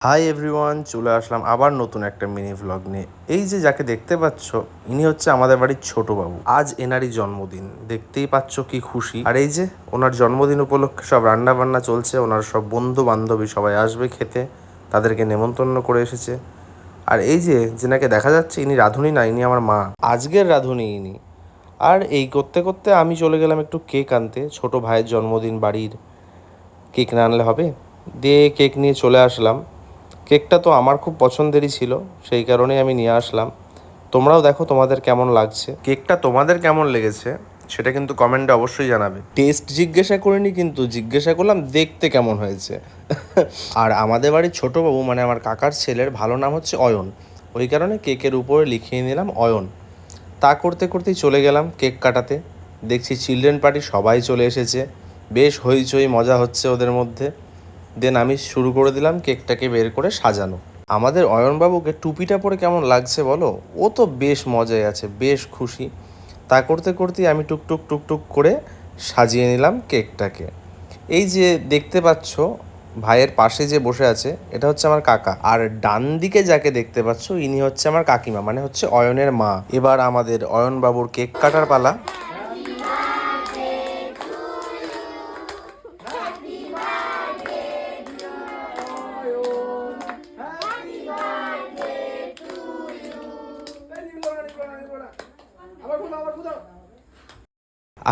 Hi everyone, চলে আসলাম আবার নতুন একটা মিনি ভ্লগ নিয়ে। এই যে যাকে দেখতে পাচ্ছ, ইনি হচ্ছে আমাদের বাড়ির ছোট বাবু। আজ এনারই জন্মদিন, দেখতেই পাচ্ছ কি খুশি। আর এই যে ওনার জন্মদিন উপলক্ষে সব রান্না বান্না চলছে, ওনার সব বন্ধু বান্ধবী সবাই আসবে খেতে, তাদেরকে নেমন্তন্ন করে এসেছে। আর এই যে যেনাকে দেখা যাচ্ছে, ইনি রাঁধুনি না, ইনি আমার মা, আজকের রাঁধুনি ইনি। আর এই করতে করতে আমি চলে গেলাম একটু কেক আনতে, ছোট ভাইয়ের জন্মদিন, বাড়ির কেক না আনলে হবে। দিয়ে কেক নিয়ে চলে আসলাম। কেকটা তো আমার খুব পছন্দেরই ছিল, সেই কারণেই আমি নিয়ে আসলাম। তোমরাও দেখো তোমাদের কেমন লাগছে, কেকটা তোমাদের কেমন লেগেছে সেটা কিন্তু কমেন্টে অবশ্যই জানাবে। টেস্ট জিজ্ঞাসা করিনি, কিন্তু জিজ্ঞাসা করলাম দেখতে কেমন হয়েছে। আর আমাদের বাড়ির ছোটোবাবু মানে আমার কাকার ছেলের ভালো নাম হচ্ছে অয়ন, ওই কারণে কেকের উপরে লিখিয়ে নিলাম অয়ন। তা করতে করতেই চলে গেলাম কেক কাটাতে। দেখছি চিলড্রেন পার্টি সবাই চলে এসেছে, বেশ হইচই মজা হচ্ছে ওদের মধ্যে। দেন আমি শুরু করে দিলাম কেকটাকে বের করে সাজানো। আমাদের অয়নবাবুকে টুপিটা পরে কেমন লাগছে বলো, ও তো বেশ মজায় আছে, বেশ খুশি। তা করতে করতেই আমি টুকটুক টুকটুক করে সাজিয়ে নিলাম কেকটাকে। এই যে দেখতে পাচ্ছ ভাইয়ের পাশে যে বসে আছে, এটা হচ্ছে আমার কাকা। আর ডান দিকে যাকে দেখতে পাচ্ছ, ইনি হচ্ছে আমার কাকিমা, মানে হচ্ছে অয়নের মা। এবার আমাদের অয়নবাবুর কেক কাটার পালা।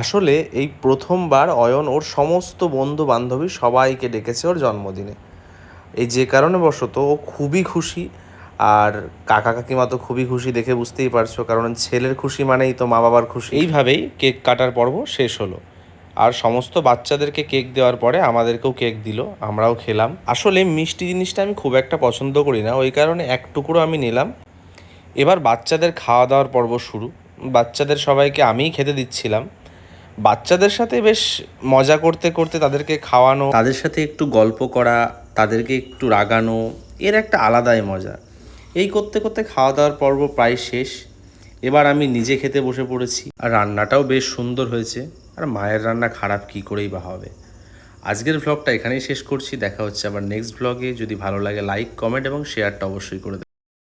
আসলে এই প্রথমবার অয়ন ওর সমস্ত বন্ধু বান্ধবী সবাইকে ডেকেছে ওর জন্মদিনে। এই যে কারণে বশত ও খুবই খুশি। আর কাকা কাকিমা তো খুবই খুশি, দেখে বুঝতেই পারছো, কারণ ছেলের খুশি মানেই তো মা বাবার খুশি। এইভাবেই কেক কাটার পর্ব শেষ হলো। আর সমস্ত বাচ্চাদেরকে কেক দেওয়ার পরে আমাদেরকেও কেক দিল, আমরাও খেলাম। আসলে মিষ্টি জিনিসটা আমি খুব একটা পছন্দ করি না, ওই কারণে এক টুকরো আমি নিলাম। এবার বাচ্চাদের খাওয়া দাওয়ার পর্ব শুরু। বাচ্চাদের সবাইকে আমিই খেতে দিচ্ছিলাম। বাচ্চাদের সাথে বেশ মজা করতে করতে তাদেরকে খাওয়ানো, তাদের সাথে একটু গল্প করা, তাদেরকে একটু রাগানো, এর একটা আলাদাই মজা। এই করতে করতে খাওয়া দাওয়ার পর্ব প্রায় শেষ। এবার আমি নিজে খেতে বসে পড়েছি। আর রান্নাটাও বেশ সুন্দর হয়েছে। আর মায়ের রান্না খারাপ কী করেই বা হবে। আজকের ভ্লগটা এখানেই শেষ করছি, দেখা হচ্ছে আবার নেক্সট ভ্লগে। যদি ভালো লাগে লাইক, কমেন্ট এবং শেয়ারটা অবশ্যই করে দেবেন।